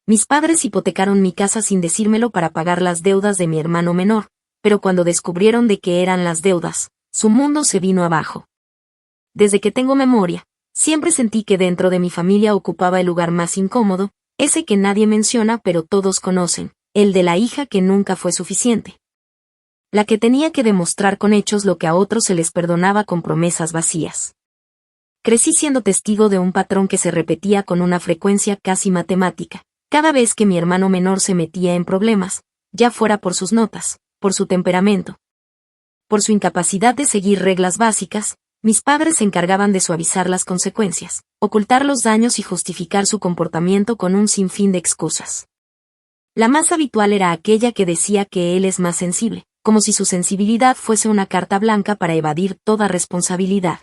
Mis padres hipotecaron mi casa sin decírmelo para pagar las deudas de mi hermano menor, pero cuando descubrieron de qué eran las deudas, su mundo se vino abajo. Desde que tengo memoria, siempre sentí que dentro de mi familia ocupaba el lugar más incómodo, ese que nadie menciona pero todos conocen, el de la hija que nunca fue suficiente. La que tenía que demostrar con hechos lo que a otros se les perdonaba con promesas vacías. Crecí siendo testigo de un patrón que se repetía con una frecuencia casi matemática. Cada vez que mi hermano menor se metía en problemas, ya fuera por sus notas, por su temperamento, por su incapacidad de seguir reglas básicas, mis padres se encargaban de suavizar las consecuencias, ocultar los daños y justificar su comportamiento con un sinfín de excusas. La más habitual era aquella que decía que él es más sensible, como si su sensibilidad fuese una carta blanca para evadir toda responsabilidad.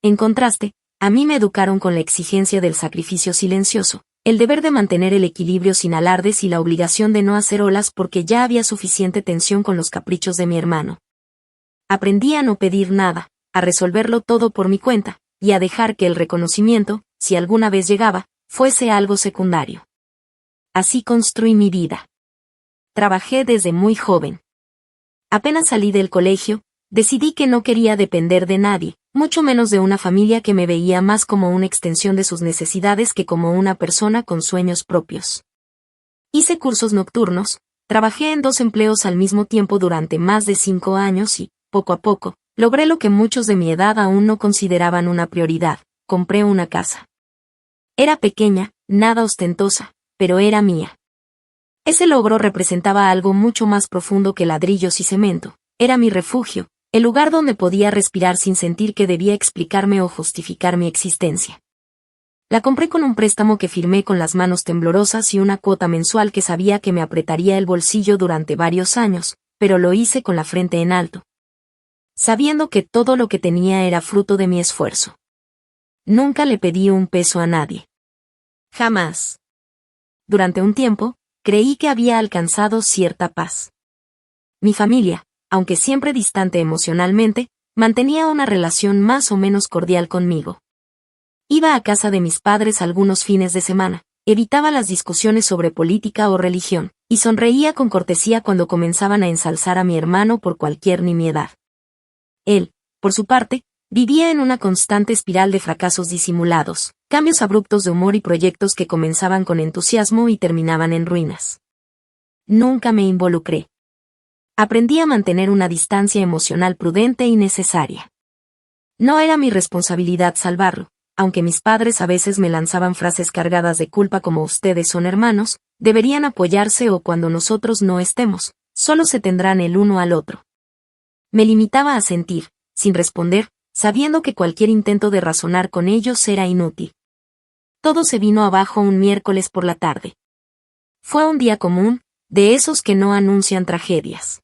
En contraste, a mí me educaron con la exigencia del sacrificio silencioso, el deber de mantener el equilibrio sin alardes y la obligación de no hacer olas porque ya había suficiente tensión con los caprichos de mi hermano. Aprendí a no pedir nada, a resolverlo todo por mi cuenta, y a dejar que el reconocimiento, si alguna vez llegaba, fuese algo secundario. Así construí mi vida. Trabajé desde muy joven. Apenas salí del colegio, decidí que no quería depender de nadie, mucho menos de una familia que me veía más como una extensión de sus necesidades que como una persona con sueños propios. Hice cursos nocturnos, trabajé en 2 empleos al mismo tiempo durante más de 5 años y, poco a poco, logré lo que muchos de mi edad aún no consideraban una prioridad: compré una casa. Era pequeña, nada ostentosa, pero era mía. Ese logro representaba algo mucho más profundo que ladrillos y cemento. Era mi refugio, el lugar donde podía respirar sin sentir que debía explicarme o justificar mi existencia. La compré con un préstamo que firmé con las manos temblorosas y una cuota mensual que sabía que me apretaría el bolsillo durante varios años, pero lo hice con la frente en alto, sabiendo que todo lo que tenía era fruto de mi esfuerzo. Nunca le pedí un peso a nadie. Jamás. Durante un tiempo, creí que había alcanzado cierta paz. Mi familia, aunque siempre distante emocionalmente, mantenía una relación más o menos cordial conmigo. Iba a casa de mis padres algunos fines de semana, evitaba las discusiones sobre política o religión, y sonreía con cortesía cuando comenzaban a ensalzar a mi hermano por cualquier nimiedad. Él, por su parte, vivía en una constante espiral de fracasos disimulados, cambios abruptos de humor y proyectos que comenzaban con entusiasmo y terminaban en ruinas. Nunca me involucré. Aprendí a mantener una distancia emocional prudente y necesaria. No era mi responsabilidad salvarlo, aunque mis padres a veces me lanzaban frases cargadas de culpa como ustedes son hermanos, deberían apoyarse o cuando nosotros no estemos, solo se tendrán el uno al otro. Me limitaba a sentir, sin responder, sabiendo que cualquier intento de razonar con ellos era inútil. Todo se vino abajo un miércoles por la tarde. Fue un día común, de esos que no anuncian tragedias.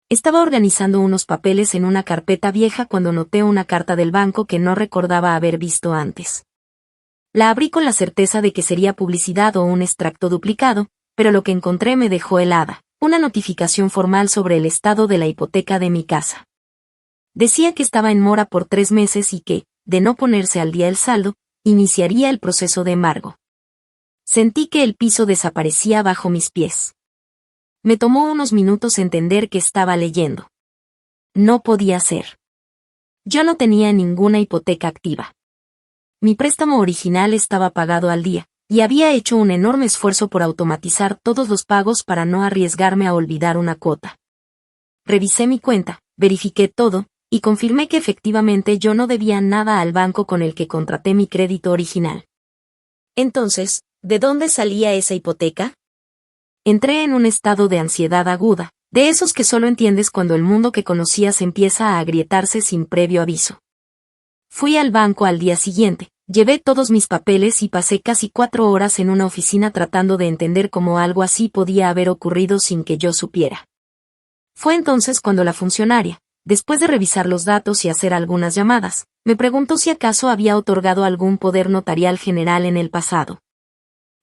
Estaba organizando unos papeles en una carpeta vieja cuando noté una carta del banco que no recordaba haber visto antes. La abrí con la certeza de que sería publicidad o un extracto duplicado, pero lo que encontré me dejó helada: una notificación formal sobre el estado de la hipoteca de mi casa. Decía que estaba en mora por 3 meses y que, de no ponerse al día el saldo, iniciaría el proceso de embargo. Sentí que el piso desaparecía bajo mis pies. Me tomó unos minutos entender que estaba leyendo. No podía ser. Yo no tenía ninguna hipoteca activa. Mi préstamo original estaba pagado al día, y había hecho un enorme esfuerzo por automatizar todos los pagos para no arriesgarme a olvidar una cuota. Revisé mi cuenta, verifiqué todo, y confirmé que efectivamente yo no debía nada al banco con el que contraté mi crédito original. Entonces, ¿de dónde salía esa hipoteca? Entré en un estado de ansiedad aguda, de esos que solo entiendes cuando el mundo que conocías empieza a agrietarse sin previo aviso. Fui al banco al día siguiente, llevé todos mis papeles y pasé casi 4 horas en una oficina tratando de entender cómo algo así podía haber ocurrido sin que yo supiera. Fue entonces cuando la funcionaria, después de revisar los datos y hacer algunas llamadas, me preguntó si acaso había otorgado algún poder notarial general en el pasado.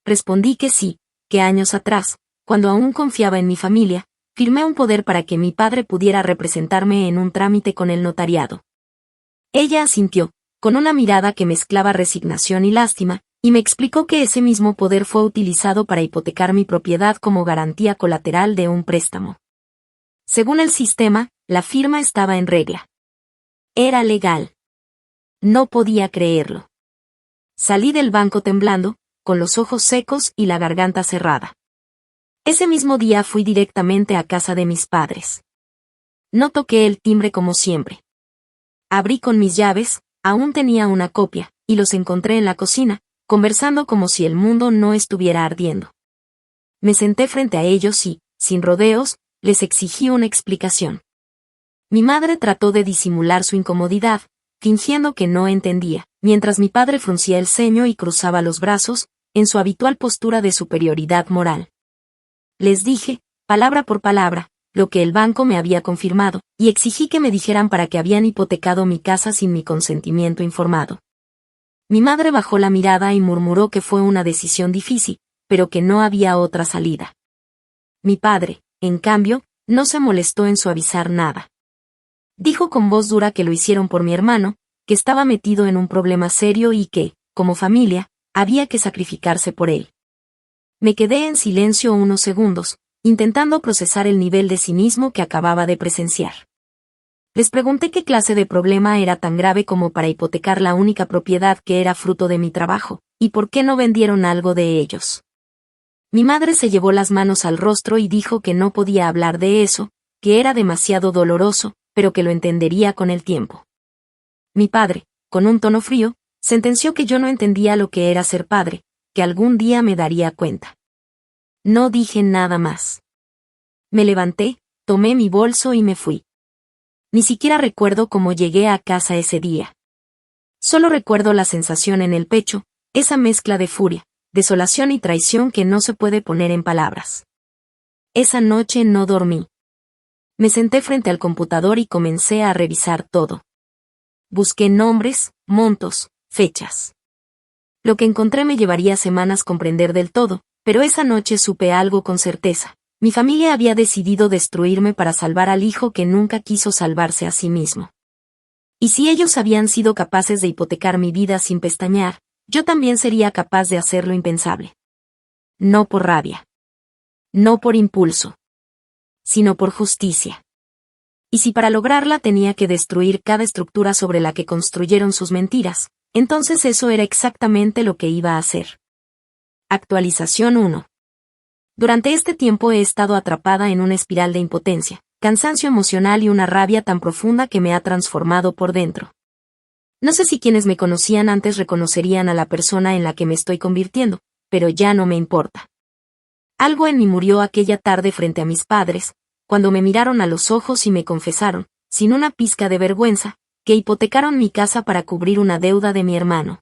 Respondí que sí, que años atrás, cuando aún confiaba en mi familia, firmé un poder para que mi padre pudiera representarme en un trámite con el notariado. Ella asintió, con una mirada que mezclaba resignación y lástima, Y me explicó que ese mismo poder fue utilizado para hipotecar mi propiedad como garantía colateral de un préstamo. Según el sistema, la firma estaba en regla. Era legal. No podía creerlo. Salí del banco temblando, con los ojos secos y la garganta cerrada. Ese mismo día fui directamente a casa de mis padres. No toqué el timbre como siempre. Abrí con mis llaves, aún tenía una copia, y los encontré en la cocina, conversando como si el mundo no estuviera ardiendo. Me senté frente a ellos y, sin rodeos, les exigí una explicación. Mi madre trató de disimular su incomodidad, fingiendo que no entendía, mientras mi padre fruncía el ceño y cruzaba los brazos, en su habitual postura de superioridad moral. Les dije, palabra por palabra, lo que el banco me había confirmado, y exigí que me dijeran para qué habían hipotecado mi casa sin mi consentimiento informado. Mi madre bajó la mirada y murmuró que fue una decisión difícil, pero que no había otra salida. Mi padre, en cambio, no se molestó en suavizar nada. Dijo con voz dura que lo hicieron por mi hermano, que estaba metido en un problema serio y que, como familia, había que sacrificarse por él. Me quedé en silencio unos segundos, intentando procesar el nivel de cinismo que acababa de presenciar. Les pregunté qué clase de problema era tan grave como para hipotecar la única propiedad que era fruto de mi trabajo, y por qué no vendieron algo de ellos. Mi madre se llevó las manos al rostro y dijo que no podía hablar de eso, que era demasiado doloroso, pero que lo entendería con el tiempo. Mi padre, con un tono frío, sentenció que yo no entendía lo que era ser padre, que algún día me daría cuenta. No dije nada más. Me levanté, tomé mi bolso y me fui. Ni siquiera recuerdo cómo llegué a casa ese día. Solo recuerdo la sensación en el pecho, esa mezcla de furia, desolación y traición que no se puede poner en palabras. Esa noche no dormí. Me senté frente al computador y comencé a revisar todo. Busqué nombres, montos, fechas. Lo que encontré me llevaría semanas comprender del todo, pero esa noche supe algo con certeza. Mi familia había decidido destruirme para salvar al hijo que nunca quiso salvarse a sí mismo. Y si ellos habían sido capaces de hipotecar mi vida sin pestañear, yo también sería capaz de hacer lo impensable. No por rabia. No por impulso. Sino por justicia. Y si para lograrla tenía que destruir cada estructura sobre la que construyeron sus mentiras, entonces eso era exactamente lo que iba a hacer. Actualización 1. Durante este tiempo he estado atrapada en una espiral de impotencia, cansancio emocional y una rabia tan profunda que me ha transformado por dentro. No sé si quienes me conocían antes reconocerían a la persona en la que me estoy convirtiendo, pero ya no me importa. Algo en mí murió aquella tarde frente a mis padres, cuando me miraron a los ojos y me confesaron, sin una pizca de vergüenza, que hipotecaron mi casa para cubrir una deuda de mi hermano.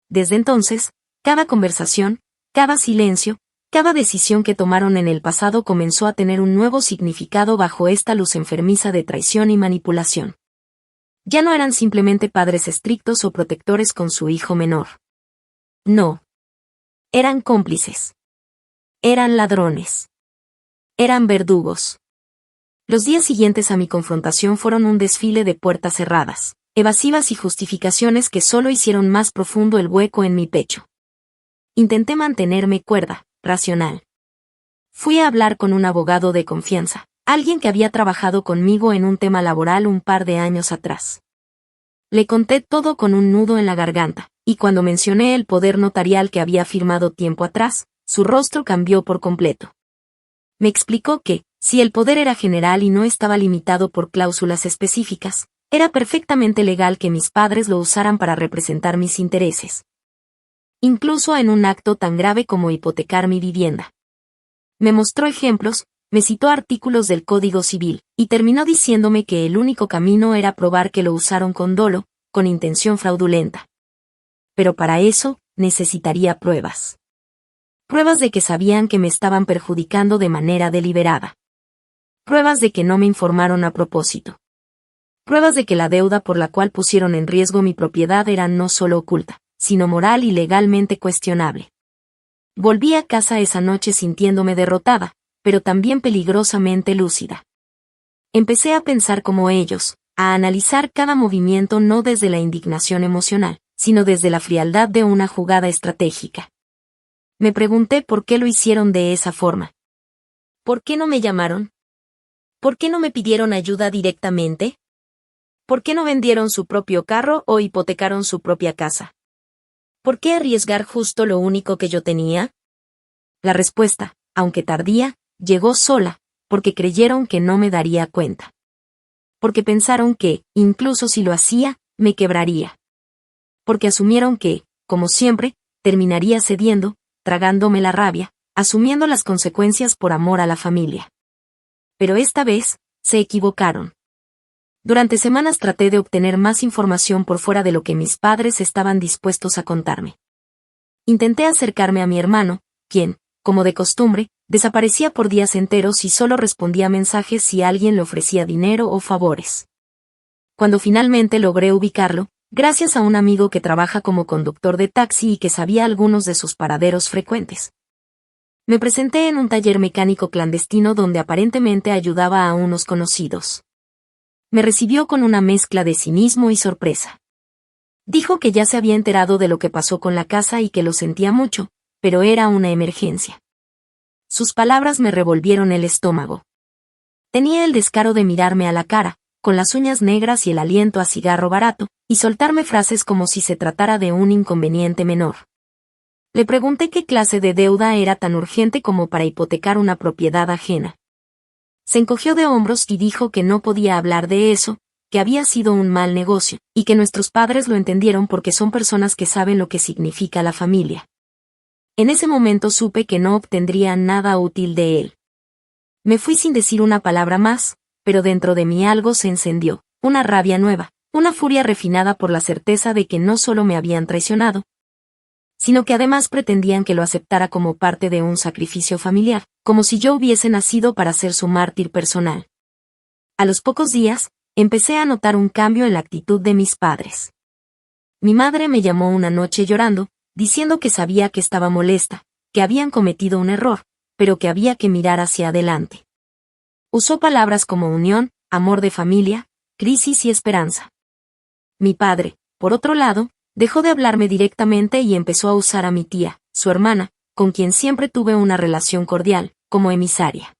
Desde entonces, cada conversación, cada silencio, cada decisión que tomaron en el pasado comenzó a tener un nuevo significado bajo esta luz enfermiza de traición y manipulación. Ya no eran simplemente padres estrictos o protectores con su hijo menor. No. Eran cómplices. Eran ladrones. Eran verdugos. Los días siguientes a mi confrontación fueron un desfile de puertas cerradas, evasivas y justificaciones que solo hicieron más profundo el hueco en mi pecho. Intenté mantenerme cuerda, racional. Fui a hablar con un abogado de confianza, alguien que había trabajado conmigo en un tema laboral un par de años atrás. Le conté todo con un nudo en la garganta, y cuando mencioné el poder notarial que había firmado tiempo atrás, su rostro cambió por completo. Me explicó que, si el poder era general y no estaba limitado por cláusulas específicas, era perfectamente legal que mis padres lo usaran para representar mis intereses. Incluso en un acto tan grave como hipotecar mi vivienda. Me mostró ejemplos, me citó artículos del Código Civil, y terminó diciéndome que el único camino era probar que lo usaron con dolo, con intención fraudulenta. Pero para eso, necesitaría pruebas. Pruebas de que sabían que me estaban perjudicando de manera deliberada. Pruebas de que no me informaron a propósito. Pruebas de que la deuda por la cual pusieron en riesgo mi propiedad era no solo oculta, sino moral y legalmente cuestionable. Volví a casa esa noche sintiéndome derrotada, pero también peligrosamente lúcida. Empecé a pensar como ellos, a analizar cada movimiento no desde la indignación emocional, sino desde la frialdad de una jugada estratégica. Me pregunté por qué lo hicieron de esa forma. ¿Por qué no me llamaron? ¿Por qué no me pidieron ayuda directamente? ¿Por qué no vendieron su propio carro o hipotecaron su propia casa? ¿Por qué arriesgar justo lo único que yo tenía? La respuesta, aunque tardía, llegó sola, porque creyeron que no me daría cuenta. Porque pensaron que, incluso si lo hacía, me quebraría. Porque asumieron que, como siempre, terminaría cediendo, tragándome la rabia, asumiendo las consecuencias por amor a la familia. Pero esta vez, se equivocaron. Durante semanas traté de obtener más información por fuera de lo que mis padres estaban dispuestos a contarme. Intenté acercarme a mi hermano, quien, como de costumbre, desaparecía por días enteros y solo respondía mensajes si alguien le ofrecía dinero o favores. Cuando finalmente logré ubicarlo, gracias a un amigo que trabaja como conductor de taxi y que sabía algunos de sus paraderos frecuentes. Me presenté en un taller mecánico clandestino donde aparentemente ayudaba a unos conocidos. Me recibió con una mezcla de cinismo y sorpresa. Dijo que ya se había enterado de lo que pasó con la casa y que lo sentía mucho, pero era una emergencia. Sus palabras me revolvieron el estómago. Tenía el descaro de mirarme a la cara, con las uñas negras y el aliento a cigarro barato, y soltarme frases como si se tratara de un inconveniente menor. Le pregunté qué clase de deuda era tan urgente como para hipotecar una propiedad ajena. Se encogió de hombros y dijo que no podía hablar de eso, que había sido un mal negocio, y que nuestros padres lo entendieron porque son personas que saben lo que significa la familia. En ese momento supe que no obtendría nada útil de él. Me fui sin decir una palabra más, pero dentro de mí algo se encendió, una rabia nueva, una furia refinada por la certeza de que no solo me habían traicionado, sino que además pretendían que lo aceptara como parte de un sacrificio familiar, como si yo hubiese nacido para ser su mártir personal. A los pocos días, empecé a notar un cambio en la actitud de mis padres. Mi madre me llamó una noche llorando, diciendo que sabía que estaba molesta, que habían cometido un error, pero que había que mirar hacia adelante. Usó palabras como unión, amor de familia, crisis y esperanza. Mi padre, por otro lado, dejó de hablarme directamente y empezó a usar a mi tía, su hermana, con quien siempre tuve una relación cordial, como emisaria.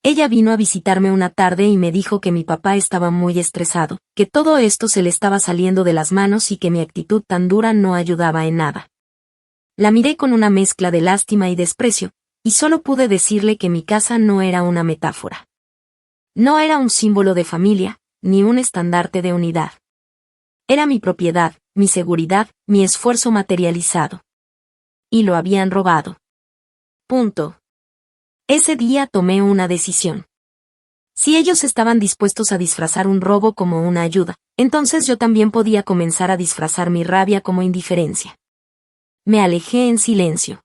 Ella vino a visitarme una tarde y me dijo que mi papá estaba muy estresado, que todo esto se le estaba saliendo de las manos y que mi actitud tan dura no ayudaba en nada. La miré con una mezcla de lástima y desprecio, y solo pude decirle que mi casa no era una metáfora. No era un símbolo de familia, ni un estandarte de unidad. Era mi propiedad, mi seguridad, mi esfuerzo materializado. Y lo habían robado. Punto. Ese día tomé una decisión. Si ellos estaban dispuestos a disfrazar un robo como una ayuda, entonces yo también podía comenzar a disfrazar mi rabia como indiferencia. Me alejé en silencio.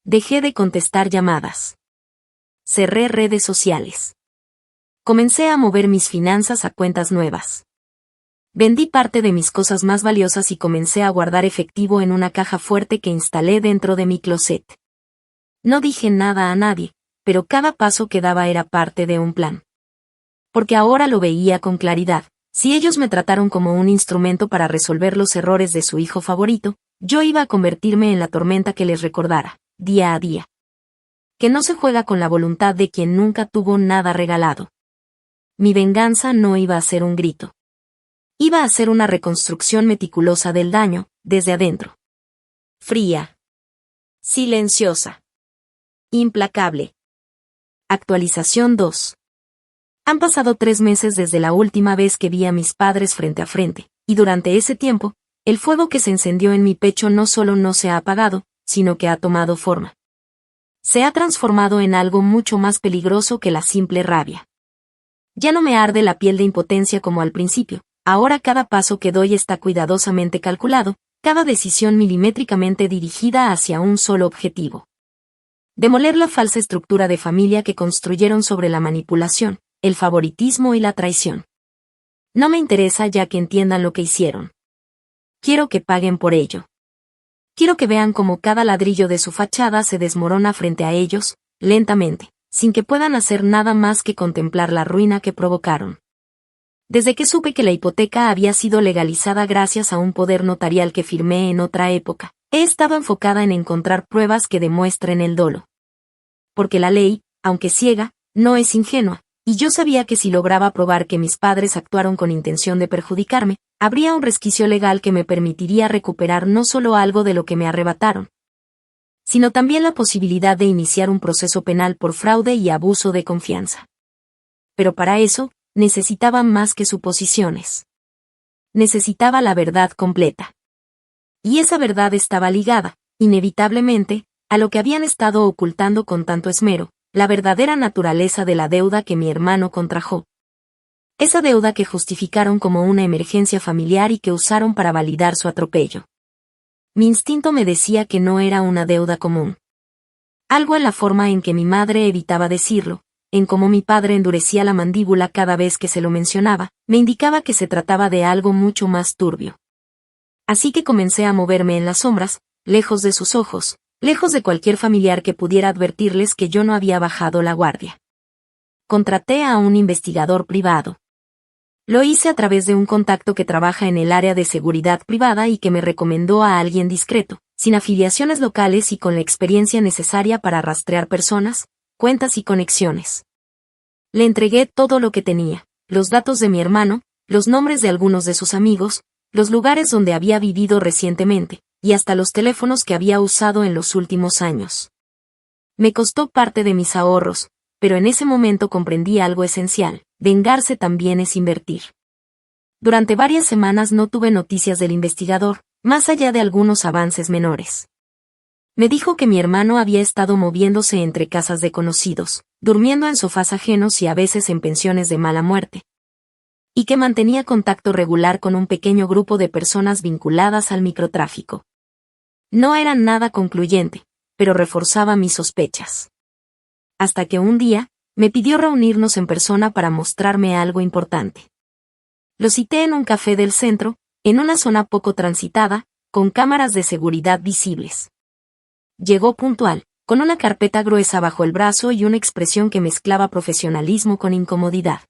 Dejé de contestar llamadas. Cerré redes sociales. Comencé a mover mis finanzas a cuentas nuevas. Vendí parte de mis cosas más valiosas y comencé a guardar efectivo en una caja fuerte que instalé dentro de mi closet. No dije nada a nadie, pero cada paso que daba era parte de un plan. Porque ahora lo veía con claridad. Si ellos me trataron como un instrumento para resolver los errores de su hijo favorito, yo iba a convertirme en la tormenta que les recordara, día a día. Que no se juega con la voluntad de quien nunca tuvo nada regalado. Mi venganza no iba a ser un grito. Iba a ser una reconstrucción meticulosa del daño, desde adentro. Fría. Silenciosa. Implacable. Actualización 2. Han pasado 3 meses desde la última vez que vi a mis padres frente a frente, y durante ese tiempo, el fuego que se encendió en mi pecho no solo no se ha apagado, sino que ha tomado forma. Se ha transformado en algo mucho más peligroso que la simple rabia. Ya no me arde la piel de impotencia como al principio, ahora cada paso que doy está cuidadosamente calculado, cada decisión milimétricamente dirigida hacia un solo objetivo. Demoler la falsa estructura de familia que construyeron sobre la manipulación, el favoritismo y la traición. No me interesa ya que entiendan lo que hicieron. Quiero que paguen por ello. Quiero que vean cómo cada ladrillo de su fachada se desmorona frente a ellos, lentamente, sin que puedan hacer nada más que contemplar la ruina que provocaron. Desde que supe que la hipoteca había sido legalizada gracias a un poder notarial que firmé en otra época, he estado enfocada en encontrar pruebas que demuestren el dolo. Porque la ley, aunque ciega, no es ingenua, y yo sabía que si lograba probar que mis padres actuaron con intención de perjudicarme, habría un resquicio legal que me permitiría recuperar no solo algo de lo que me arrebataron, sino también la posibilidad de iniciar un proceso penal por fraude y abuso de confianza. Pero para eso, necesitaba más que suposiciones. Necesitaba la verdad completa. Y esa verdad estaba ligada, inevitablemente, a lo que habían estado ocultando con tanto esmero, la verdadera naturaleza de la deuda que mi hermano contrajo. Esa deuda que justificaron como una emergencia familiar y que usaron para validar su atropello. Mi instinto me decía que no era una deuda común. Algo en la forma en que mi madre evitaba decirlo, en cómo mi padre endurecía la mandíbula cada vez que se lo mencionaba, me indicaba que se trataba de algo mucho más turbio. Así que comencé a moverme en las sombras, lejos de sus ojos, lejos de cualquier familiar que pudiera advertirles que yo no había bajado la guardia. Contraté a un investigador privado. Lo hice a través de un contacto que trabaja en el área de seguridad privada y que me recomendó a alguien discreto, sin afiliaciones locales y con la experiencia necesaria para rastrear personas, cuentas y conexiones. Le entregué todo lo que tenía, los datos de mi hermano, los nombres de algunos de sus amigos, los lugares donde había vivido recientemente, y hasta los teléfonos que había usado en los últimos años. Me costó parte de mis ahorros, pero en ese momento comprendí algo esencial: vengarse también es invertir. Durante varias semanas no tuve noticias del investigador, más allá de algunos avances menores. Me dijo que mi hermano había estado moviéndose entre casas de conocidos, durmiendo en sofás ajenos y a veces en pensiones de mala muerte, y que mantenía contacto regular con un pequeño grupo de personas vinculadas al microtráfico. No era nada concluyente, pero reforzaba mis sospechas. Hasta que un día, me pidió reunirnos en persona para mostrarme algo importante. Lo cité en un café del centro, en una zona poco transitada, con cámaras de seguridad visibles. Llegó puntual, con una carpeta gruesa bajo el brazo y una expresión que mezclaba profesionalismo con incomodidad.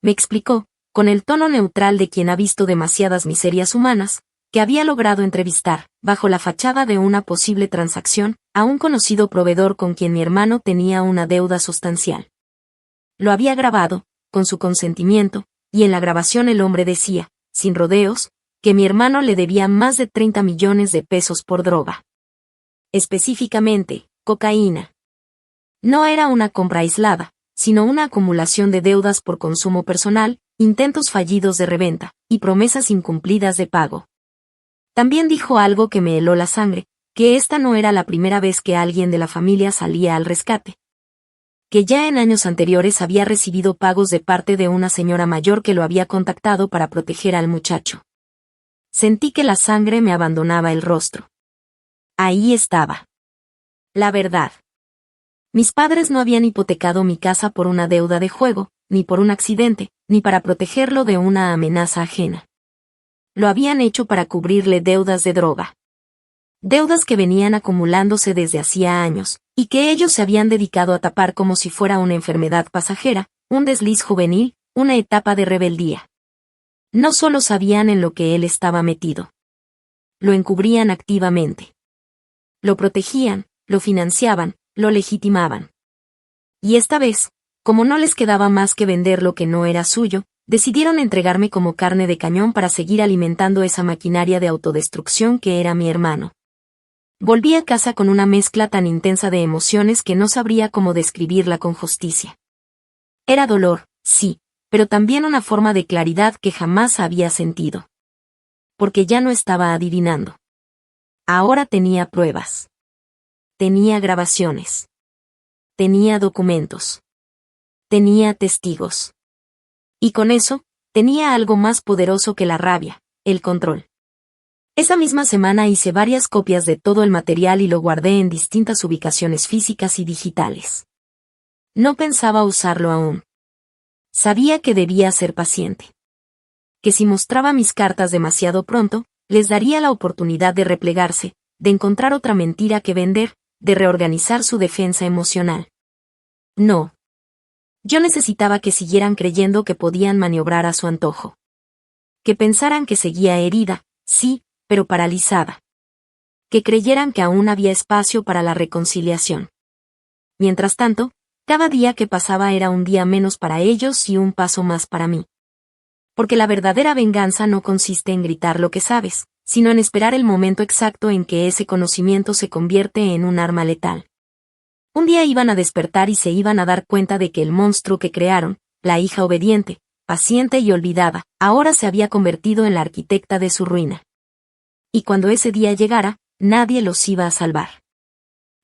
Me explicó, con el tono neutral de quien ha visto demasiadas miserias humanas, que había logrado entrevistar, bajo la fachada de una posible transacción, a un conocido proveedor con quien mi hermano tenía una deuda sustancial. Lo había grabado, con su consentimiento, y en la grabación el hombre decía, sin rodeos, que mi hermano le debía más de 30 millones de pesos por droga. Específicamente, cocaína. No era una compra aislada, sino una acumulación de deudas por consumo personal, intentos fallidos de reventa, y promesas incumplidas de pago. También dijo algo que me heló la sangre, que esta no era la primera vez que alguien de la familia salía al rescate. Que ya en años anteriores había recibido pagos de parte de una señora mayor que lo había contactado para proteger al muchacho. Sentí que la sangre me abandonaba el rostro. Ahí estaba. La verdad. Mis padres no habían hipotecado mi casa por una deuda de juego, ni por un accidente, ni para protegerlo de una amenaza ajena. Lo habían hecho para cubrirle deudas de droga. Deudas que venían acumulándose desde hacía años, y que ellos se habían dedicado a tapar como si fuera una enfermedad pasajera, un desliz juvenil, una etapa de rebeldía. No solo sabían en lo que él estaba metido. Lo encubrían activamente. Lo protegían, lo financiaban, lo legitimaban. Y esta vez, como no les quedaba más que vender lo que no era suyo, decidieron entregarme como carne de cañón para seguir alimentando esa maquinaria de autodestrucción que era mi hermano. Volví a casa con una mezcla tan intensa de emociones que no sabría cómo describirla con justicia. Era dolor, sí, pero también una forma de claridad que jamás había sentido. Porque ya no estaba adivinando. Ahora tenía pruebas. Tenía grabaciones. Tenía documentos. Tenía testigos. Y con eso, tenía algo más poderoso que la rabia, el control. Esa misma semana hice varias copias de todo el material y lo guardé en distintas ubicaciones físicas y digitales. No pensaba usarlo aún. Sabía que debía ser paciente. Que si mostraba mis cartas demasiado pronto, les daría la oportunidad de replegarse, de encontrar otra mentira que vender, de reorganizar su defensa emocional. No. Yo necesitaba que siguieran creyendo que podían maniobrar a su antojo. Que pensaran que seguía herida, sí, pero paralizada. Que creyeran que aún había espacio para la reconciliación. Mientras tanto, cada día que pasaba era un día menos para ellos y un paso más para mí. Porque la verdadera venganza no consiste en gritar lo que sabes, sino en esperar el momento exacto en que ese conocimiento se convierte en un arma letal. Un día iban a despertar y se iban a dar cuenta de que el monstruo que crearon, la hija obediente, paciente y olvidada, ahora se había convertido en la arquitecta de su ruina. Y cuando ese día llegara, nadie los iba a salvar.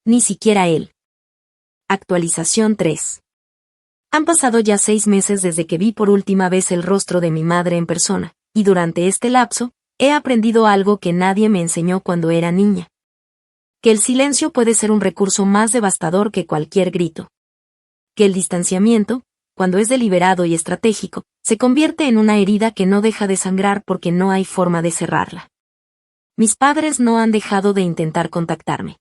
Ni siquiera él. Actualización 3. Han pasado ya 6 meses desde que vi por última vez el rostro de mi madre en persona, y durante este lapso, he aprendido algo que nadie me enseñó cuando era niña. Que el silencio puede ser un recurso más devastador que cualquier grito. Que el distanciamiento, cuando es deliberado y estratégico, se convierte en una herida que no deja de sangrar porque no hay forma de cerrarla. Mis padres no han dejado de intentar contactarme.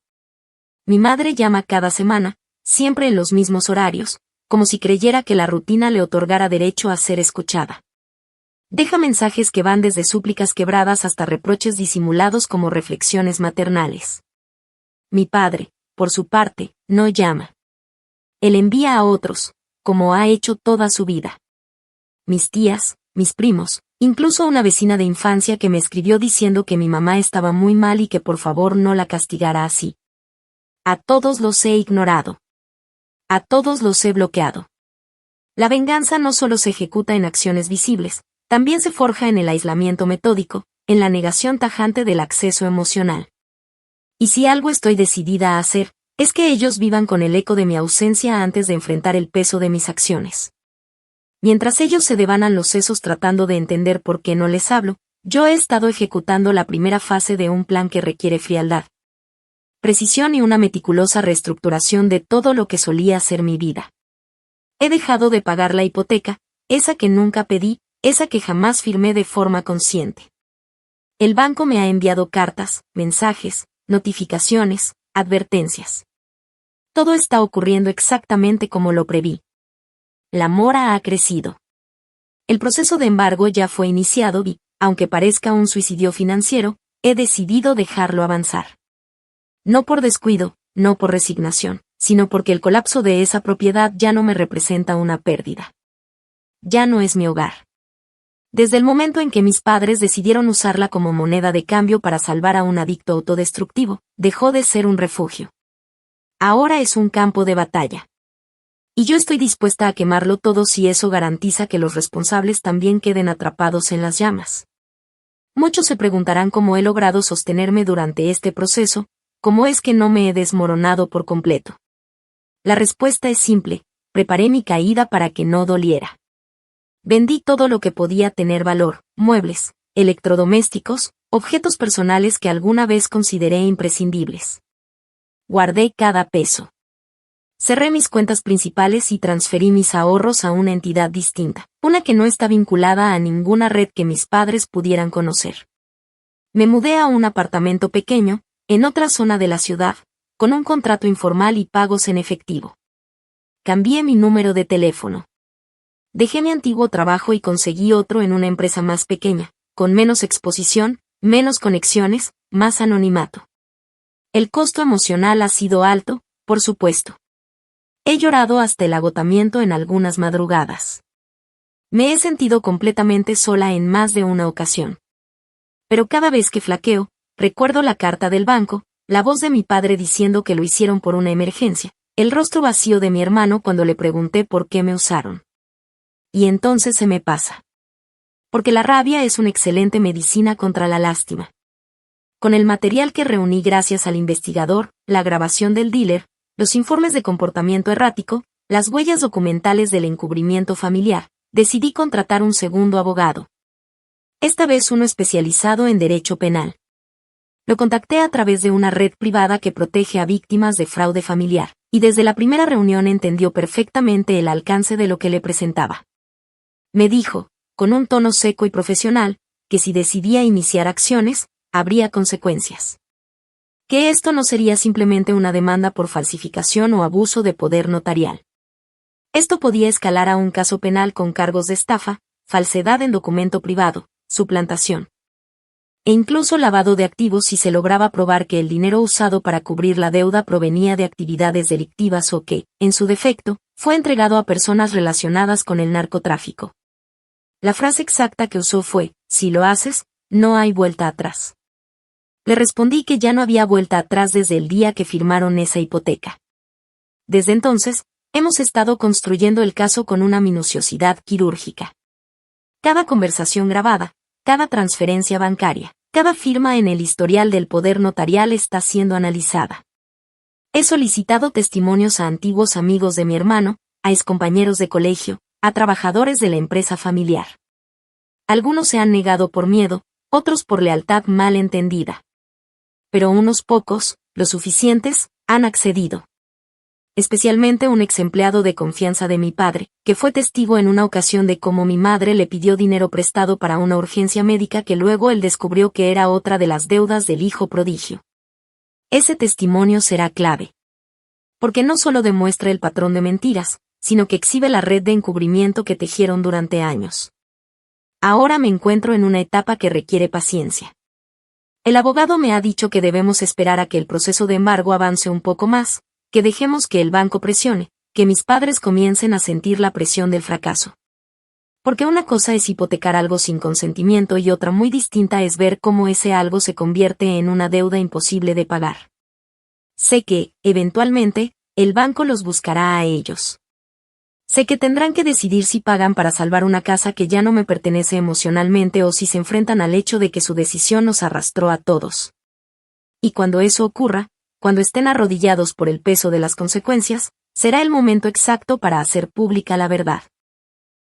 Mi madre llama cada semana, siempre en los mismos horarios, como si creyera que la rutina le otorgara derecho a ser escuchada. Deja mensajes que van desde súplicas quebradas hasta reproches disimulados como reflexiones maternales. Mi padre, por su parte, no llama. Él envía a otros, como ha hecho toda su vida. Mis tías, mis primos, incluso una vecina de infancia que me escribió diciendo que mi mamá estaba muy mal y que por favor no la castigara así. A todos los he ignorado. A todos los he bloqueado. La venganza no solo se ejecuta en acciones visibles, también se forja en el aislamiento metódico, en la negación tajante del acceso emocional. Y si algo estoy decidida a hacer, es que ellos vivan con el eco de mi ausencia antes de enfrentar el peso de mis acciones. Mientras ellos se devanan los sesos tratando de entender por qué no les hablo, yo he estado ejecutando la primera fase de un plan que requiere frialdad, precisión y una meticulosa reestructuración de todo lo que solía ser mi vida. He dejado de pagar la hipoteca, esa que nunca pedí, esa que jamás firmé de forma consciente. El banco me ha enviado cartas, mensajes, notificaciones, advertencias. Todo está ocurriendo exactamente como lo preví. La mora ha crecido. El proceso de embargo ya fue iniciado y, aunque parezca un suicidio financiero, he decidido dejarlo avanzar. No por descuido, no por resignación, sino porque el colapso de esa propiedad ya no me representa una pérdida. Ya no es mi hogar. Desde el momento en que mis padres decidieron usarla como moneda de cambio para salvar a un adicto autodestructivo, dejó de ser un refugio. Ahora es un campo de batalla. Y yo estoy dispuesta a quemarlo todo si eso garantiza que los responsables también queden atrapados en las llamas. Muchos se preguntarán cómo he logrado sostenerme durante este proceso, cómo es que no me he desmoronado por completo. La respuesta es simple: preparé mi caída para que no doliera. Vendí todo lo que podía tener valor, muebles, electrodomésticos, objetos personales que alguna vez consideré imprescindibles. Guardé cada peso. Cerré mis cuentas principales y transferí mis ahorros a una entidad distinta, una que no está vinculada a ninguna red que mis padres pudieran conocer. Me mudé a un apartamento pequeño, en otra zona de la ciudad, con un contrato informal y pagos en efectivo. Cambié mi número de teléfono. Dejé mi antiguo trabajo y conseguí otro en una empresa más pequeña, con menos exposición, menos conexiones, más anonimato. El costo emocional ha sido alto, por supuesto. He llorado hasta el agotamiento en algunas madrugadas. Me he sentido completamente sola en más de una ocasión. Pero cada vez que flaqueo, recuerdo la carta del banco, la voz de mi padre diciendo que lo hicieron por una emergencia, el rostro vacío de mi hermano cuando le pregunté por qué me usaron. Y entonces se me pasa. Porque la rabia es una excelente medicina contra la lástima. Con el material que reuní gracias al investigador, la grabación del dealer, los informes de comportamiento errático, las huellas documentales del encubrimiento familiar, decidí contratar un segundo abogado. Esta vez uno especializado en derecho penal. Lo contacté a través de una red privada que protege a víctimas de fraude familiar, y desde la primera reunión entendió perfectamente el alcance de lo que le presentaba. Me dijo, con un tono seco y profesional, que si decidía iniciar acciones, habría consecuencias. Que esto no sería simplemente una demanda por falsificación o abuso de poder notarial. Esto podía escalar a un caso penal con cargos de estafa, falsedad en documento privado, suplantación e incluso lavado de activos si se lograba probar que el dinero usado para cubrir la deuda provenía de actividades delictivas o que, en su defecto, fue entregado a personas relacionadas con el narcotráfico. La frase exacta que usó fue: si lo haces, no hay vuelta atrás. Le respondí que ya no había vuelta atrás desde el día que firmaron esa hipoteca. Desde entonces, hemos estado construyendo el caso con una minuciosidad quirúrgica. Cada conversación grabada, cada transferencia bancaria, cada firma en el historial del poder notarial está siendo analizada. He solicitado testimonios a antiguos amigos de mi hermano, a excompañeros de colegio, a trabajadores de la empresa familiar. Algunos se han negado por miedo, otros por lealtad mal entendida. Pero unos pocos, lo suficientes, han accedido. Especialmente un ex empleado de confianza de mi padre, que fue testigo en una ocasión de cómo mi madre le pidió dinero prestado para una urgencia médica que luego él descubrió que era otra de las deudas del hijo prodigio. Ese testimonio será clave. Porque no solo demuestra el patrón de mentiras, sino que exhibe la red de encubrimiento que tejieron durante años. Ahora me encuentro en una etapa que requiere paciencia. El abogado me ha dicho que debemos esperar a que el proceso de embargo avance un poco más, que dejemos que el banco presione, que mis padres comiencen a sentir la presión del fracaso. Porque una cosa es hipotecar algo sin consentimiento y otra muy distinta es ver cómo ese algo se convierte en una deuda imposible de pagar. Sé que, eventualmente, el banco los buscará a ellos. Sé que tendrán que decidir si pagan para salvar una casa que ya no me pertenece emocionalmente o si se enfrentan al hecho de que su decisión nos arrastró a todos. Y cuando eso ocurra, cuando estén arrodillados por el peso de las consecuencias, será el momento exacto para hacer pública la verdad.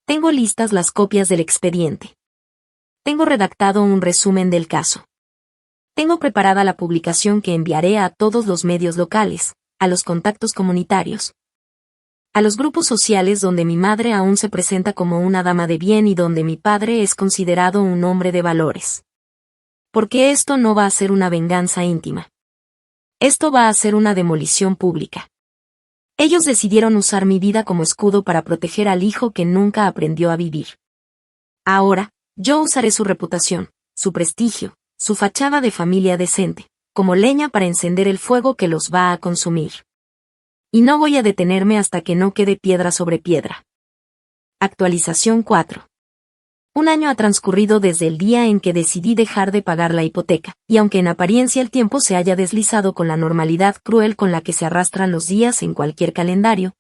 Tengo listas las copias del expediente. Tengo redactado un resumen del caso. Tengo preparada la publicación que enviaré a todos los medios locales, a los contactos comunitarios, a los grupos sociales donde mi madre aún se presenta como una dama de bien y donde mi padre es considerado un hombre de valores. Porque esto no va a ser una venganza íntima. Esto va a ser una demolición pública. Ellos decidieron usar mi vida como escudo para proteger al hijo que nunca aprendió a vivir. Ahora, yo usaré su reputación, su prestigio, su fachada de familia decente, como leña para encender el fuego que los va a consumir. Y no voy a detenerme hasta que no quede piedra sobre piedra. Actualización 4. Un año ha transcurrido desde el día en que decidí dejar de pagar la hipoteca, y aunque en apariencia el tiempo se haya deslizado con la normalidad cruel con la que se arrastran los días en cualquier calendario,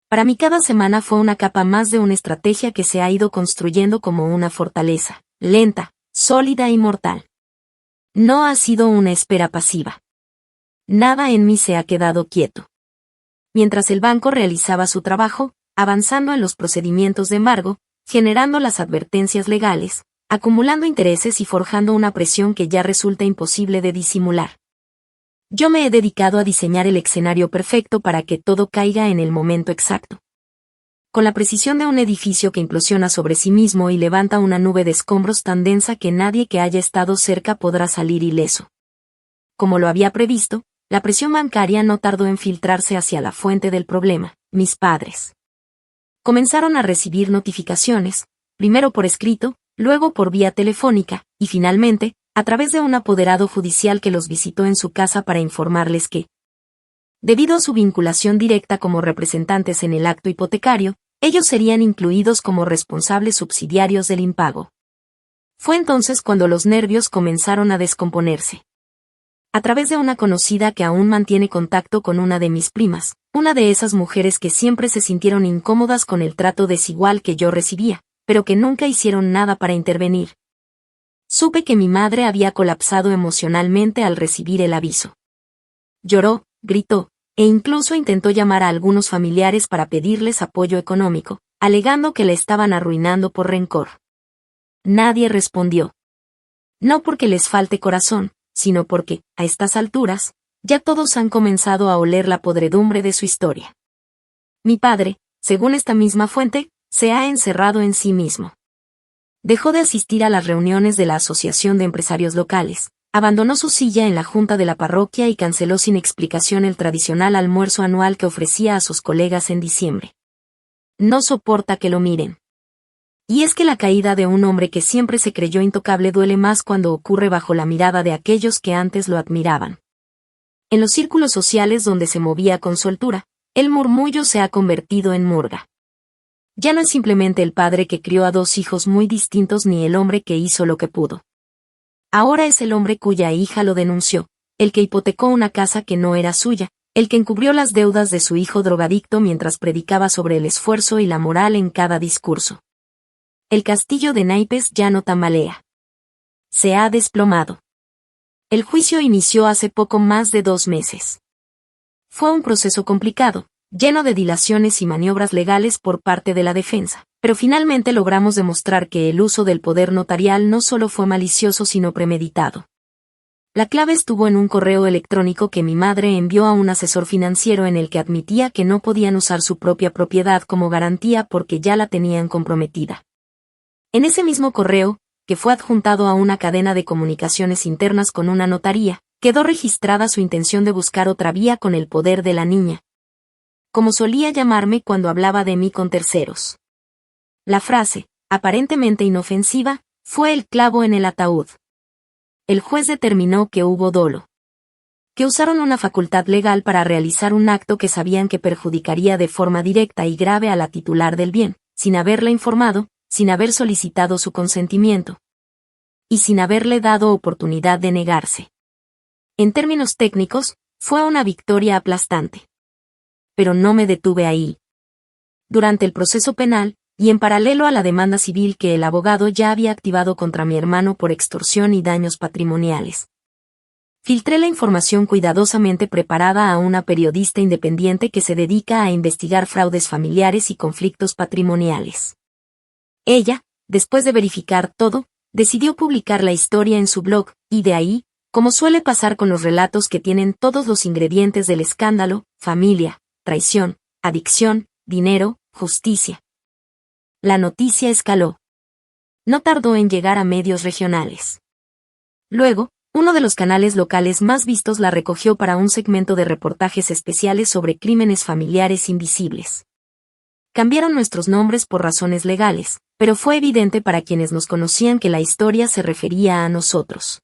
para mí cada semana fue una capa más de una estrategia que se ha ido construyendo como una fortaleza, lenta, sólida y mortal. No ha sido una espera pasiva. Nada en mí se ha quedado quieto. Mientras el banco realizaba su trabajo, avanzando en los procedimientos de embargo, generando las advertencias legales, acumulando intereses y forjando una presión que ya resulta imposible de disimular. Yo me he dedicado a diseñar el escenario perfecto para que todo caiga en el momento exacto. Con la precisión de un edificio que implosiona sobre sí mismo y levanta una nube de escombros tan densa que nadie que haya estado cerca podrá salir ileso. Como lo había previsto, la presión bancaria no tardó en filtrarse hacia la fuente del problema, mis padres. Comenzaron a recibir notificaciones, primero por escrito, luego por vía telefónica, y finalmente, a través de un apoderado judicial que los visitó en su casa para informarles que, debido a su vinculación directa como representantes en el acto hipotecario, ellos serían incluidos como responsables subsidiarios del impago. Fue entonces cuando los nervios comenzaron a descomponerse. A través de una conocida que aún mantiene contacto con una de mis primas, una de esas mujeres que siempre se sintieron incómodas con el trato desigual que yo recibía, pero que nunca hicieron nada para intervenir. Supe que mi madre había colapsado emocionalmente al recibir el aviso. Lloró, gritó, e incluso intentó llamar a algunos familiares para pedirles apoyo económico, alegando que la estaban arruinando por rencor. Nadie respondió. No porque les falte corazón, sino porque, a estas alturas, ya todos han comenzado a oler la podredumbre de su historia. Mi padre, según esta misma fuente, se ha encerrado en sí mismo. Dejó de asistir a las reuniones de la Asociación de Empresarios Locales, abandonó su silla en la junta de la parroquia y canceló sin explicación el tradicional almuerzo anual que ofrecía a sus colegas en diciembre. no soporta que lo miren. Y es que la caída de un hombre que siempre se creyó intocable duele más cuando ocurre bajo la mirada de aquellos que antes lo admiraban. En los círculos sociales donde se movía con soltura, el murmullo se ha convertido en murga. Ya no es simplemente el padre que crió a dos hijos muy distintos ni el hombre que hizo lo que pudo. Ahora es el hombre cuya hija lo denunció, el que hipotecó una casa que no era suya, el que encubrió las deudas de su hijo drogadicto mientras predicaba sobre el esfuerzo y la moral en cada discurso. El castillo de naipes ya no tambalea. Se ha desplomado. El juicio inició hace poco más de 2 meses. Fue un proceso complicado, lleno de dilaciones y maniobras legales por parte de la defensa, pero finalmente logramos demostrar que el uso del poder notarial no solo fue malicioso sino premeditado. La clave estuvo en un correo electrónico que mi madre envió a un asesor financiero en el que admitía que no podían usar su propia propiedad como garantía porque ya la tenían comprometida. En ese mismo correo, que fue adjuntado a una cadena de comunicaciones internas con una notaría, quedó registrada su intención de buscar otra vía con el poder de la niña. Como solía llamarme cuando hablaba de mí con terceros. La frase, aparentemente inofensiva, fue el clavo en el ataúd. El juez determinó que hubo dolo. Que usaron una facultad legal para realizar un acto que sabían que perjudicaría de forma directa y grave a la titular del bien, sin haberla informado, sin haber solicitado su consentimiento. Y sin haberle dado oportunidad de negarse. En términos técnicos, fue una victoria aplastante. Pero no me detuve ahí. Durante el proceso penal, y en paralelo a la demanda civil que el abogado ya había activado contra mi hermano por extorsión y daños patrimoniales, filtré la información cuidadosamente preparada a una periodista independiente que se dedica a investigar fraudes familiares y conflictos patrimoniales. Ella, después de verificar todo, decidió publicar la historia en su blog, y de ahí, como suele pasar con los relatos que tienen todos los ingredientes del escándalo, familia, traición, adicción, dinero, justicia. La noticia escaló. No tardó en llegar a medios regionales. Luego, uno de los canales locales más vistos la recogió para un segmento de reportajes especiales sobre crímenes familiares invisibles. Cambiaron nuestros nombres por razones legales, pero fue evidente para quienes nos conocían que la historia se refería a nosotros.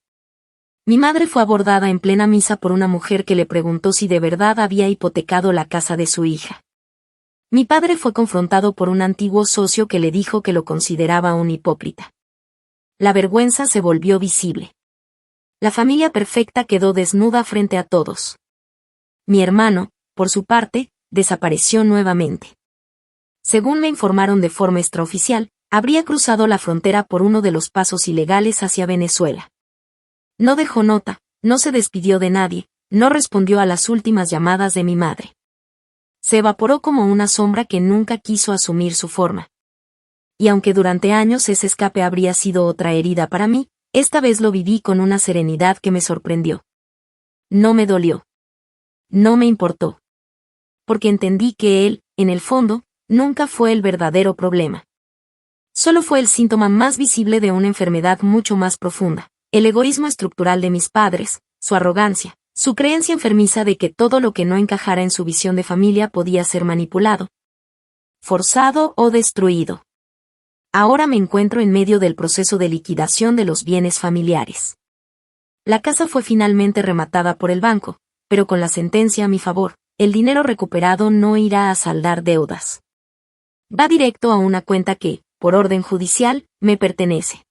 Mi madre fue abordada en plena misa por una mujer que le preguntó si de verdad había hipotecado la casa de su hija. Mi padre fue confrontado por un antiguo socio que le dijo que lo consideraba un hipócrita. La vergüenza se volvió visible. La familia perfecta quedó desnuda frente a todos. Mi hermano, por su parte, desapareció nuevamente. Según me informaron de forma extraoficial, habría cruzado la frontera por uno de los pasos ilegales hacia Venezuela. No dejó nota, no se despidió de nadie, no respondió a las últimas llamadas de mi madre. Se evaporó como una sombra que nunca quiso asumir su forma. Y aunque durante años ese escape habría sido otra herida para mí, esta vez lo viví con una serenidad que me sorprendió. No me dolió. No me importó. Porque entendí que él, en el fondo, nunca fue el verdadero problema. Solo fue el síntoma más visible de una enfermedad mucho más profunda, el egoísmo estructural de mis padres, su arrogancia, su creencia enfermiza de que todo lo que no encajara en su visión de familia podía ser manipulado, forzado o destruido. Ahora me encuentro en medio del proceso de liquidación de los bienes familiares. La casa fue finalmente rematada por el banco, pero con la sentencia a mi favor, el dinero recuperado no irá a saldar deudas. Va directo a una cuenta que, por orden judicial, me pertenece.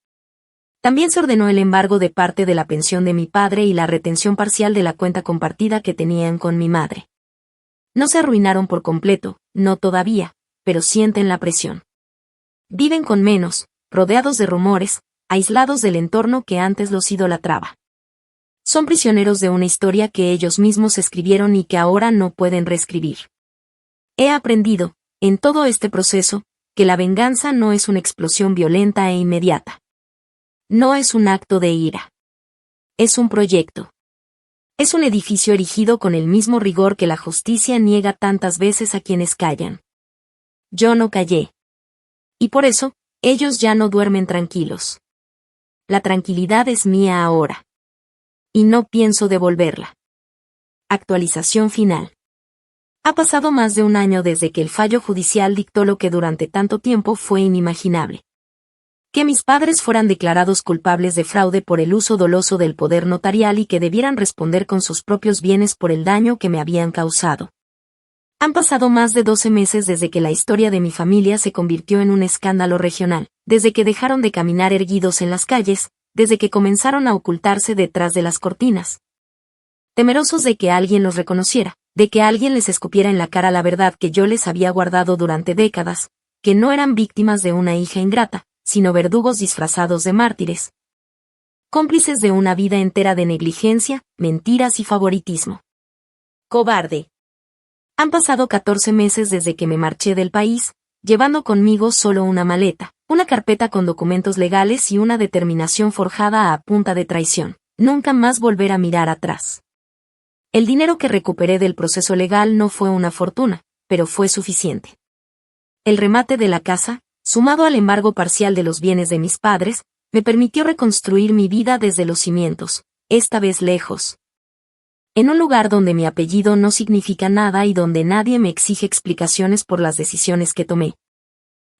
También se ordenó el embargo de parte de la pensión de mi padre y la retención parcial de la cuenta compartida que tenían con mi madre. No se arruinaron por completo, no todavía, pero sienten la presión. Viven con menos, rodeados de rumores, aislados del entorno que antes los idolatraba. Son prisioneros de una historia que ellos mismos escribieron y que ahora no pueden reescribir. He aprendido, en todo este proceso, que la venganza no es una explosión violenta e inmediata. No es un acto de ira. Es un proyecto. Es un edificio erigido con el mismo rigor que la justicia niega tantas veces a quienes callan. Yo no callé. Y por eso, ellos ya no duermen tranquilos. La tranquilidad es mía ahora. Y no pienso devolverla. Actualización final. Ha pasado más de un año desde que el fallo judicial dictó lo que durante tanto tiempo fue inimaginable. Que mis padres fueran declarados culpables de fraude por el uso doloso del poder notarial y que debieran responder con sus propios bienes por el daño que me habían causado. Han pasado más de 12 meses desde que la historia de mi familia se convirtió en un escándalo regional, desde que dejaron de caminar erguidos en las calles, desde que comenzaron a ocultarse detrás de las cortinas. Temerosos de que alguien los reconociera, de que alguien les escupiera en la cara la verdad que yo les había guardado durante décadas, que no eran víctimas de una hija ingrata, sino verdugos disfrazados de mártires. Cómplices de una vida entera de negligencia, mentiras y favoritismo. Cobarde. Han pasado 14 meses desde que me marché del país, llevando conmigo solo una maleta, una carpeta con documentos legales y una determinación forjada a punta de traición. Nunca más volver a mirar atrás. El dinero que recuperé del proceso legal no fue una fortuna, pero fue suficiente. El remate de la casa, sumado al embargo parcial de los bienes de mis padres, me permitió reconstruir mi vida desde los cimientos, esta vez lejos. En un lugar donde mi apellido no significa nada y donde nadie me exige explicaciones por las decisiones que tomé.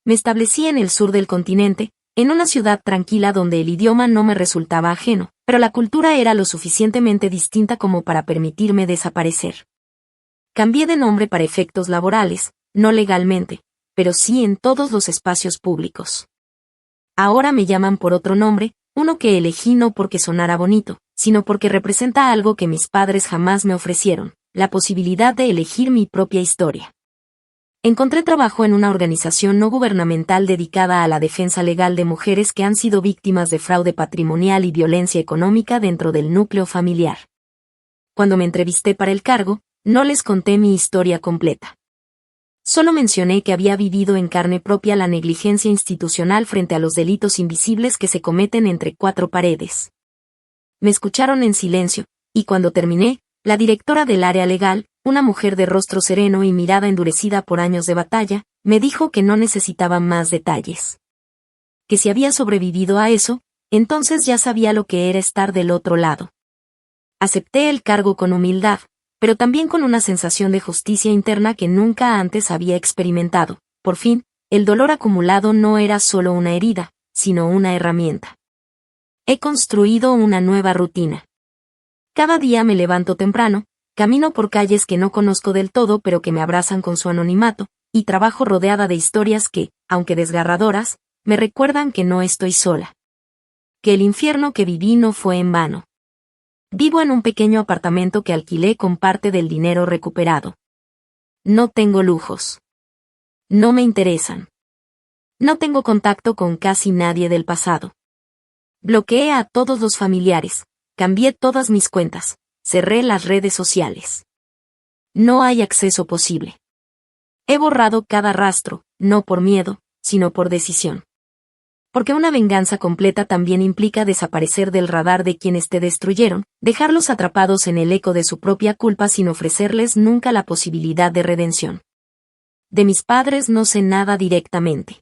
Me establecí en el sur del continente, en una ciudad tranquila donde el idioma no me resultaba ajeno, pero la cultura era lo suficientemente distinta como para permitirme desaparecer. Cambié de nombre para efectos laborales, no legalmente, pero sí en todos los espacios públicos. Ahora me llaman por otro nombre, uno que elegí no porque sonara bonito, sino porque representa algo que mis padres jamás me ofrecieron, la posibilidad de elegir mi propia historia. Encontré trabajo en una organización no gubernamental dedicada a la defensa legal de mujeres que han sido víctimas de fraude patrimonial y violencia económica dentro del núcleo familiar. Cuando me entrevisté para el cargo, no les conté mi historia completa. Solo mencioné que había vivido en carne propia la negligencia institucional frente a los delitos invisibles que se cometen entre cuatro paredes. Me escucharon en silencio, y cuando terminé, la directora del área legal, una mujer de rostro sereno y mirada endurecida por años de batalla, me dijo que no necesitaba más detalles. Que si había sobrevivido a eso, entonces ya sabía lo que era estar del otro lado. Acepté el cargo con humildad, pero también con una sensación de justicia interna que nunca antes había experimentado. Por fin, el dolor acumulado no era solo una herida, sino una herramienta. He construido una nueva rutina. Cada día me levanto temprano, camino por calles que no conozco del todo pero que me abrazan con su anonimato, y trabajo rodeada de historias que, aunque desgarradoras, me recuerdan que no estoy sola. Que el infierno que viví no fue en vano. Vivo en un pequeño apartamento que alquilé con parte del dinero recuperado. No tengo lujos. No me interesan. No tengo contacto con casi nadie del pasado. Bloqueé a todos los familiares, cambié todas mis cuentas, cerré las redes sociales. No hay acceso posible. He borrado cada rastro, no por miedo, sino por decisión. Porque una venganza completa también implica desaparecer del radar de quienes te destruyeron, dejarlos atrapados en el eco de su propia culpa sin ofrecerles nunca la posibilidad de redención. De mis padres no sé nada directamente.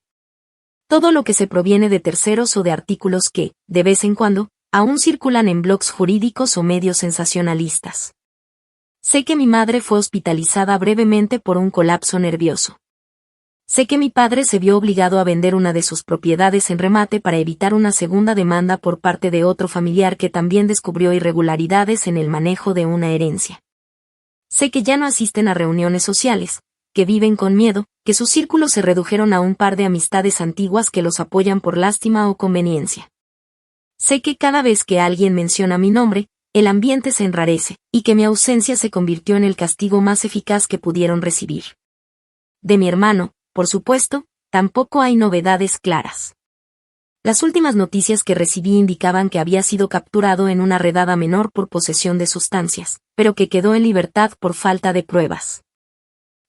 Todo lo que se proviene de terceros o de artículos que, de vez en cuando, aún circulan en blogs jurídicos o medios sensacionalistas. Sé que mi madre fue hospitalizada brevemente por un colapso nervioso. Sé que mi padre se vio obligado a vender una de sus propiedades en remate para evitar una segunda demanda por parte de otro familiar que también descubrió irregularidades en el manejo de una herencia. Sé que ya no asisten a reuniones sociales, que viven con miedo, que sus círculos se redujeron a un par de amistades antiguas que los apoyan por lástima o conveniencia. Sé que cada vez que alguien menciona mi nombre, el ambiente se enrarece, y que mi ausencia se convirtió en el castigo más eficaz que pudieron recibir. De mi hermano, por supuesto, tampoco hay novedades claras. Las últimas noticias que recibí indicaban que había sido capturado en una redada menor por posesión de sustancias, pero que quedó en libertad por falta de pruebas.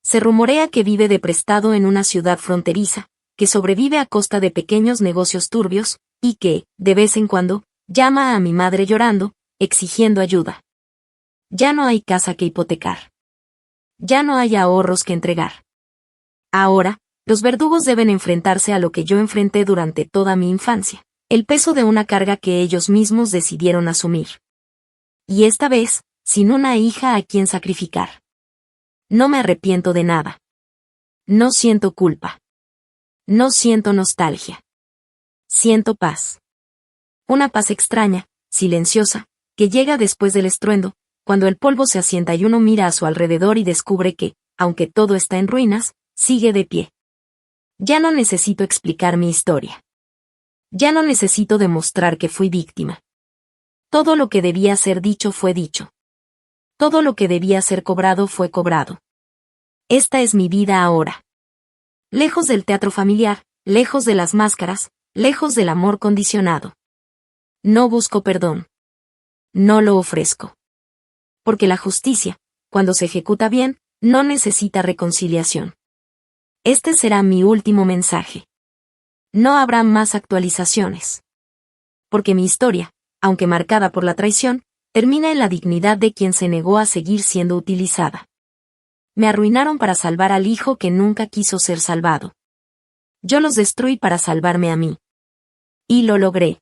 Se rumorea que vive de prestado en una ciudad fronteriza, que sobrevive a costa de pequeños negocios turbios, y que, de vez en cuando, llama a mi madre llorando, exigiendo ayuda. Ya no hay casa que hipotecar. Ya no hay ahorros que entregar. Ahora, los verdugos deben enfrentarse a lo que yo enfrenté durante toda mi infancia, el peso de una carga que ellos mismos decidieron asumir. Y esta vez, sin una hija a quien sacrificar. No me arrepiento de nada. No siento culpa. No siento nostalgia. Siento paz. Una paz extraña, silenciosa, que llega después del estruendo, cuando el polvo se asienta y uno mira a su alrededor y descubre que, aunque todo está en ruinas, sigue de pie. Ya no necesito explicar mi historia. Ya no necesito demostrar que fui víctima. Todo lo que debía ser dicho fue dicho. Todo lo que debía ser cobrado fue cobrado. Esta es mi vida ahora. Lejos del teatro familiar, lejos de las máscaras, lejos del amor condicionado. No busco perdón. No lo ofrezco. Porque la justicia, cuando se ejecuta bien, no necesita reconciliación. Este será mi último mensaje. No habrá más actualizaciones. Porque mi historia, aunque marcada por la traición, termina en la dignidad de quien se negó a seguir siendo utilizada. Me arruinaron para salvar al hijo que nunca quiso ser salvado. Yo los destruí para salvarme a mí. Y lo logré.